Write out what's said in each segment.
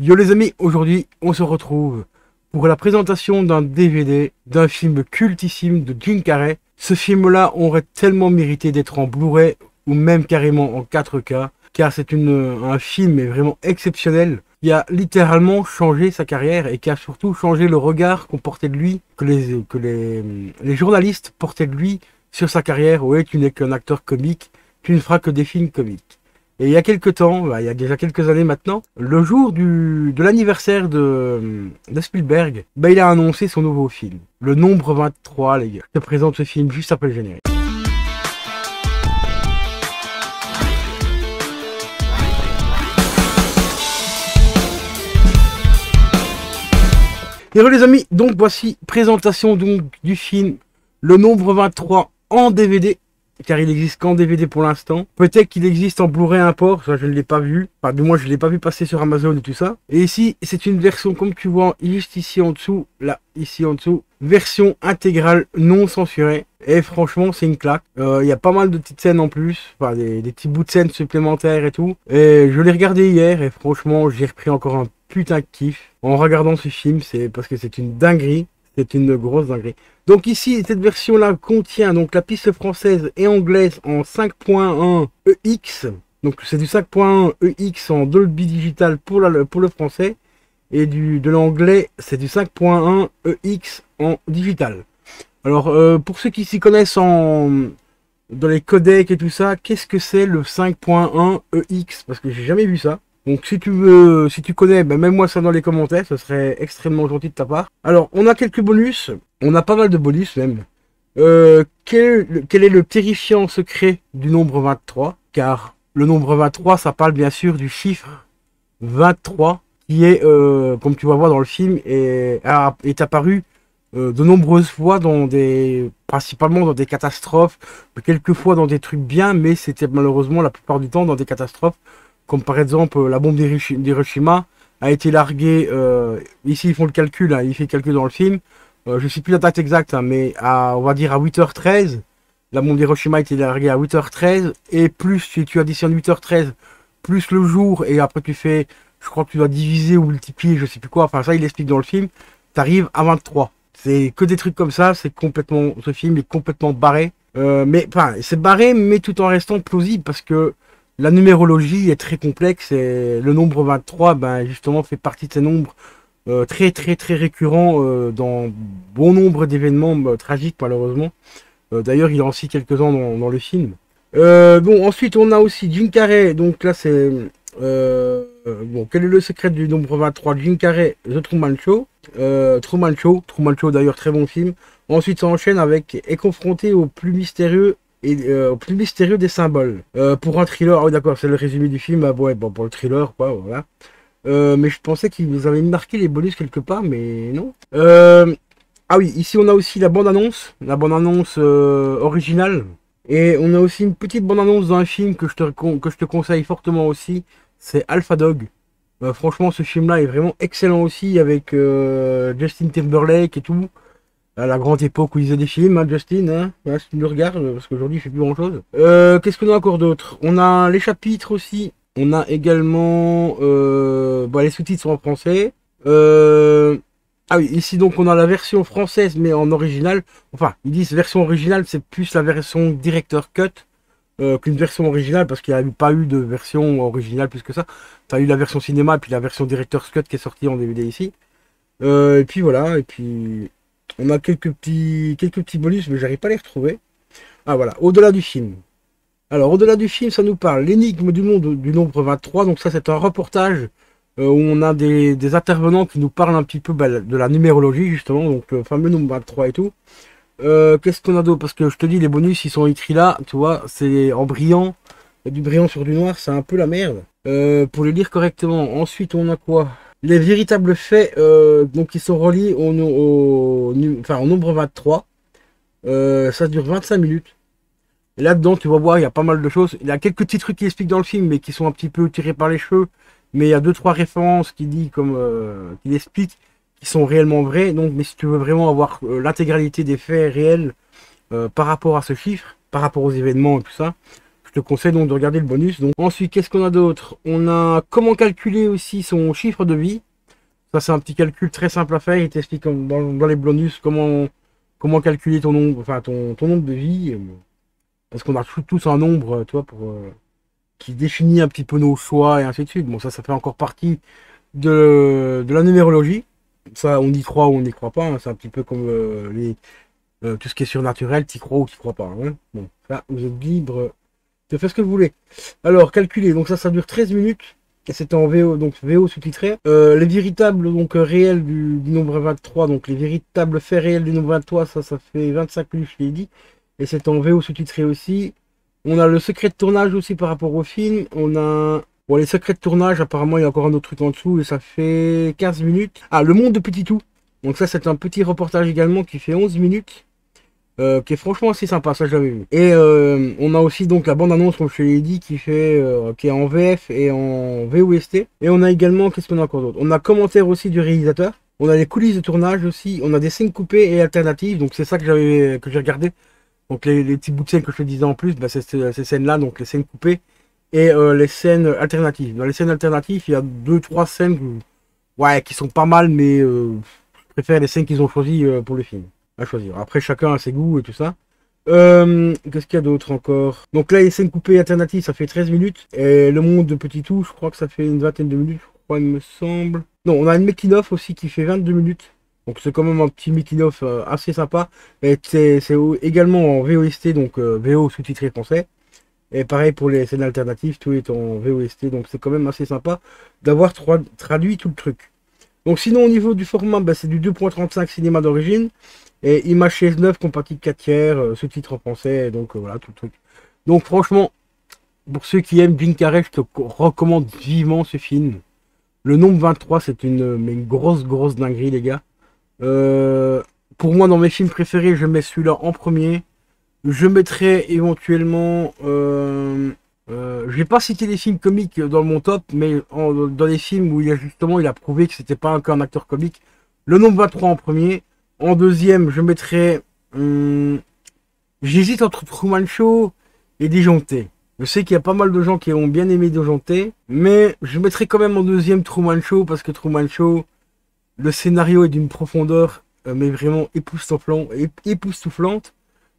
Yo les amis, aujourd'hui on se retrouve pour la présentation d'un DVD d'un film cultissime de Jim Carrey. Ce film-là aurait tellement mérité d'être en Blu-ray ou même carrément en 4K, car c'est un film vraiment exceptionnel qui a littéralement changé sa carrière et qui a surtout changé le regard qu'on portait de lui, que les journalistes portaient de lui sur sa carrière. Ouais, tu n'es qu'un acteur comique, tu ne feras que des films comiques. Et il y a quelques temps, il y a déjà quelques années maintenant, le jour de l'anniversaire de Spielberg, il a annoncé son nouveau film, Le Nombre 23, les gars. Je te présente ce film juste après le générique. Et voilà les amis, donc voici présentation donc du film Le Nombre 23 en DVD. Car il n'existe qu'en DVD pour l'instant. Peut-être qu'il existe en Blu-ray import, ça je ne l'ai pas vu. Enfin, du moins je ne l'ai pas vu passer sur Amazon et tout ça. Et ici, c'est une version, comme tu vois, juste ici en dessous, là, ici en dessous, version intégrale non censurée. Et franchement, c'est une claque. Il y a pas mal de petites scènes en plus, enfin des petits bouts de scènes supplémentaires et tout. Et je l'ai regardé hier et franchement, j'ai repris encore un putain de kiff en regardant ce film. C'est parce que c'est une dinguerie. C'est une grosse dinguerie. Donc ici, cette version-là contient donc la piste française et anglaise en 5.1 EX. Donc c'est du 5.1 EX en Dolby Digital pour le français. Et de l'anglais, c'est du 5.1 EX en digital. Alors, pour ceux qui s'y connaissent dans les codecs et tout ça, qu'est-ce que c'est le 5.1 EX? Parce que j'ai jamais vu ça. Donc si tu connais, mets-moi ça dans les commentaires, ce serait extrêmement gentil de ta part. Alors, on a quelques bonus, on a pas mal de bonus même. Quel est le terrifiant secret du nombre 23? Car le nombre 23, ça parle bien sûr du chiffre 23, qui est, comme tu vas voir dans le film, est apparu de nombreuses fois principalement dans des catastrophes, quelquefois dans des trucs bien, mais c'était malheureusement la plupart du temps dans des catastrophes. Comme par exemple la bombe d'Hiroshima a été larguée, ici ils font le calcul, il fait le calcul dans le film, je ne sais plus la date exacte, mais on va dire à 8h13, la bombe d'Hiroshima a été larguée à 8h13, et plus tu additionnes 8h13, plus le jour, et après tu fais, je crois que tu dois diviser ou multiplier, je sais plus quoi, enfin ça il explique dans le film, tu arrives à 23. C'est que des trucs comme ça, ce film est complètement barré, mais enfin c'est barré, mais tout en restant plausible, parce que la numérologie est très complexe et le nombre 23, justement, fait partie de ces nombres très récurrents dans bon nombre d'événements tragiques, malheureusement. D'ailleurs, il en cite quelques-uns dans le film. Bon, ensuite, on a aussi Jim Carrey. Donc là, c'est... bon, quel est le secret du nombre 23? Jim Carrey, The Truman Show. Truman Show, d'ailleurs, très bon film. Ensuite, ça enchaîne avec Est confronté au plus mystérieux au plus mystérieux des symboles. Pour un thriller, oui d'accord, c'est le résumé du film, ouais, bon, pour le thriller, quoi, voilà. Mais je pensais qu'ils avaient marqué les bonus quelque part, mais non. Ah oui, ici on a aussi la bande-annonce originale. Et on a aussi une petite bande-annonce d'un film que je te conseille fortement aussi, c'est Alpha Dog. Franchement, ce film-là est vraiment excellent aussi, avec Justin Timberlake et tout. À la grande époque où il faisait des films, Justin, voilà, si tu le regardes, parce qu'aujourd'hui il fait plus grand chose. Qu'est-ce qu'on a encore d'autre? On a les chapitres aussi. On a également les sous-titres sont en français. Ah oui, ici donc on a la version française mais en original. Enfin, ils disent version originale, c'est plus la version director cut qu'une version originale, parce qu'il n'y a pas eu de version originale plus que ça. Tu as eu la version cinéma et puis la version director's cut qui est sortie en DVD ici. Et puis voilà, et puis... On a quelques petits bonus, mais j'arrive pas à les retrouver. Ah voilà, au-delà du film. Alors, au-delà du film, ça nous parle l'énigme du monde du nombre 23. Donc ça, c'est un reportage où on a des intervenants qui nous parlent un petit peu de la numérologie, justement. Donc le fameux nombre 23 et tout. Qu'est-ce qu'on a d'autre? Parce que je te dis, les bonus, ils sont écrits là, tu vois, c'est en brillant. Il y a du brillant sur du noir, c'est un peu la merde. Pour les lire correctement. Ensuite, on a quoi? Les véritables faits, donc ils sont reliés au nombre 23. Ça dure 25 minutes. Et là-dedans, tu vas voir, il y a pas mal de choses. Il y a quelques petits trucs qui expliquent dans le film, mais qui sont un petit peu tirés par les cheveux. Mais il y a 2-3 références qui expliquent, qui sont réellement vraies. Donc, mais si tu veux vraiment avoir l'intégralité des faits réels par rapport à ce chiffre, par rapport aux événements et tout ça, Je te conseille donc de regarder le bonus. Donc ensuite, qu'est-ce qu'on a d'autre? On a comment calculer aussi son chiffre de vie. Ça, c'est un petit calcul très simple à faire. Il t'explique dans les bonus comment calculer ton nombre, enfin ton nombre de vie. Parce qu'on a tous un nombre, tu vois, qui définit un petit peu nos choix et ainsi de suite. Bon, ça fait encore partie de la numérologie. Ça, on y croit ou on n'y croit pas. Hein. C'est un petit peu comme tout ce qui est surnaturel, t'y crois ou t'y crois pas. Hein. Bon, là, vous êtes libre de faire ce que vous voulez. Alors, calculer. Donc ça dure 13 minutes. Et c'est en VO, donc VO sous-titré. Les véritables donc réels du nombre 23, donc les véritables faits réels du nombre 23, ça fait 25 minutes, je l'ai dit. Et c'est en VO sous-titré aussi. On a le secret de tournage aussi par rapport au film. On a... Bon, les secrets de tournage, apparemment, il y a encore un autre truc en dessous et ça fait 15 minutes. Ah, le monde de Petit Tout. Donc ça, c'est un petit reportage également qui fait 11 minutes. Qui est franchement assez sympa, ça j'avais vu. Et on a aussi donc la bande-annonce, comme je te l'ai dit, qui est en VF et en VOST. Et on a également, qu'est-ce qu'on a encore d'autre? On a commentaire aussi du réalisateur. On a les coulisses de tournage aussi. On a des scènes coupées et alternatives. Donc c'est ça que j'ai regardé. Donc les petits bouts de scènes que je te disais en plus, bah, c'est ces scènes-là, donc les scènes coupées et les scènes alternatives. Dans les scènes alternatives, il y a 2-3 scènes ouais, qui sont pas mal, mais je préfère les scènes qu'ils ont choisies pour le film. À choisir. Après, chacun a ses goûts et tout ça. Qu'est-ce qu'il y a d'autre encore? Donc là, les scènes coupées alternatives, ça fait 13 minutes. Et le monde de Petit Tout, je crois que ça fait une vingtaine de minutes, je crois, il me semble. Non, on a une making-of aussi qui fait 22 minutes. Donc c'est quand même un petit making-of assez sympa. Et c'est également en VOST, donc VO sous-titré français. Et pareil pour les scènes alternatives, tout est en VOST. Donc c'est quand même assez sympa d'avoir traduit tout le truc. Donc sinon, au niveau du format, bah, c'est du 2.35 cinéma d'origine. Et image 16:9, compatible 4 tiers, sous-titres en français, donc voilà, tout le truc. Donc franchement, pour ceux qui aiment Jim Carrey, je te recommande vivement ce film. Le nombre 23, c'est une grosse dinguerie, les gars. Pour moi, dans mes films préférés, je mets celui-là en premier. Je mettrai éventuellement... je vais pas citer les films comiques dans mon top, mais dans les films où il a prouvé que c'était pas qu'un acteur comique. Le nombre 23 en premier. En deuxième, je mettrai... j'hésite entre Truman Show et Disjoncté. Je sais qu'il y a pas mal de gens qui ont bien aimé Disjoncté, mais je mettrai quand même en deuxième Truman Show, parce que Truman Show, le scénario est d'une profondeur, mais vraiment époustouflante.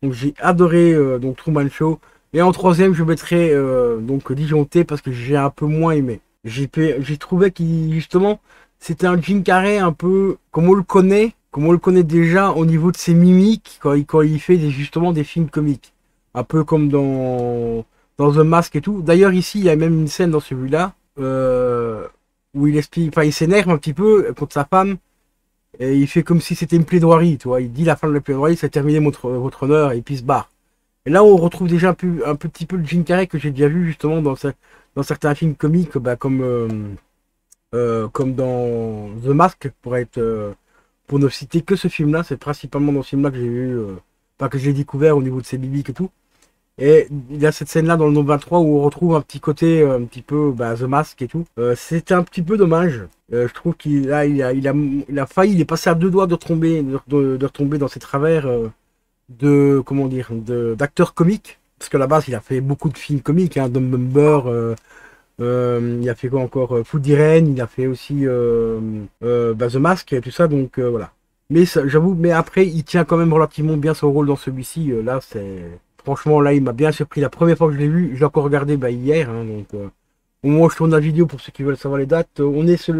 Donc j'ai adoré donc Truman Show. Et en troisième, je mettrai donc Disjoncté, parce que j'ai un peu moins aimé. J'ai trouvé qu'il, justement, c'était un Jim Carrey un peu comme on le connaît déjà au niveau de ses mimiques quand il fait justement des films comiques. Un peu comme dans The Mask et tout. D'ailleurs ici il y a même une scène dans celui-là où il explique, enfin il s'énerve un petit peu contre sa femme et il fait comme si c'était une plaidoirie, tu vois. Il dit la fin de la plaidoirie, c'est terminé votre honneur et puis il se barre. Et là on retrouve déjà un petit peu le Jim Carrey que j'ai déjà vu justement dans certains films comiques, bah, comme dans The Mask pour ne citer que ce film-là. C'est principalement dans ce film-là que j'ai eu, enfin que j'ai découvert au niveau de ses bibiques et tout. Et il y a cette scène-là dans le nombre 23 où on retrouve un petit côté, un petit peu The Mask et tout. C'était un petit peu dommage. Je trouve qu'il a failli, il est passé à deux doigts de retomber dans ses travers comment dire, d'acteur comique. Parce qu'à la base, il a fait beaucoup de films comiques, hein, Dumb Number, il a fait quoi encore, Food Irene, il a fait aussi The Mask et tout ça, donc voilà. Mais j'avoue, mais après, il tient quand même relativement bien son rôle dans celui-ci. Là, franchement, là, il m'a bien surpris. La première fois que je l'ai vu, je l'ai encore regardé hier, hein, donc au moment où je tourne la vidéo, pour ceux qui veulent savoir les dates, on est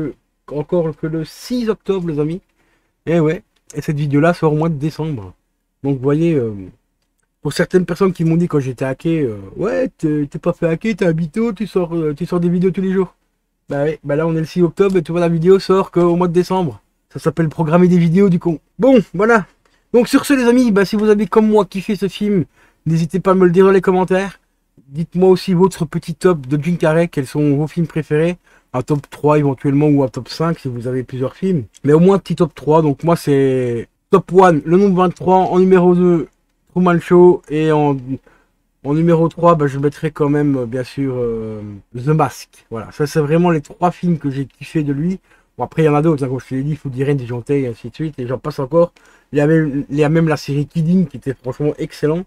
encore que le 6 octobre, les amis. Et ouais, et cette vidéo-là sort au mois de décembre. Donc vous voyez, pour certaines personnes qui m'ont dit quand j'étais hacké, ouais, t'es pas fait hacker, t'es un mytho, tu sors des vidéos tous les jours. Bah ouais, bah là on est le 6 octobre et tu vois la vidéo sort qu'au mois de décembre. Ça s'appelle programmer des vidéos du con. Bon, voilà. Donc sur ce les amis, bah, si vous avez comme moi kiffé ce film, n'hésitez pas à me le dire dans les commentaires. Dites-moi aussi votre petit top de Jim Carrey, quels sont vos films préférés. Un top 3 éventuellement ou un top 5 si vous avez plusieurs films. Mais au moins un petit top 3, donc moi c'est top 1, le nombre 23, en numéro 2, Truman Show, et en numéro 3, bah, je mettrai quand même, bien sûr, The Mask. Voilà, ça c'est vraiment les 3 films que j'ai kiffé de lui. Bon, après, il y en a d'autres, hein, comme je te l'ai dit, Food Irene, Disjoncté, et ainsi de suite, et j'en passe encore. Il y a même la série Kidding qui était franchement excellent.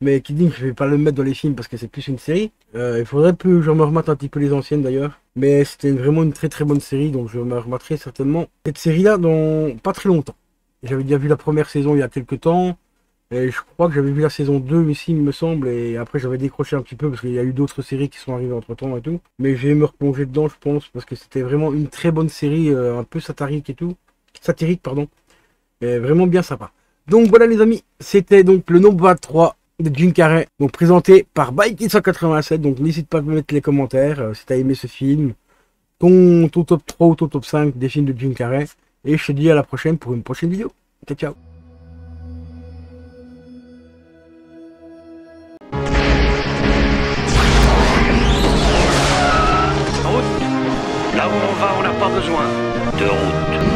Mais Kidding, je vais pas le mettre dans les films parce que c'est plus une série. Il faudrait que je me remette un petit peu les anciennes d'ailleurs. Mais c'était vraiment une très très bonne série, donc je me remettrai certainement cette série-là dans pas très longtemps. J'avais déjà vu la première saison il y a quelques temps. Et je crois que j'avais vu la saison 2 ici, il me semble, et après j'avais décroché un petit peu parce qu'il y a eu d'autres séries qui sont arrivées entre temps et tout. Mais je vais me replonger dedans, je pense, parce que c'était vraiment une très bonne série, un peu satirique et tout. Satirique, pardon. Et vraiment bien sympa. Donc voilà les amis, c'était donc le nombre 23 de Jim Carrey, donc présenté par Bikey187. Donc n'hésite pas à me mettre les commentaires si t'as aimé ce film, ton top 3 ou ton top 5 des films de Jim Carrey. Et je te dis à la prochaine pour une prochaine vidéo. Ciao ciao. Là où on va, on n'a pas besoin de route.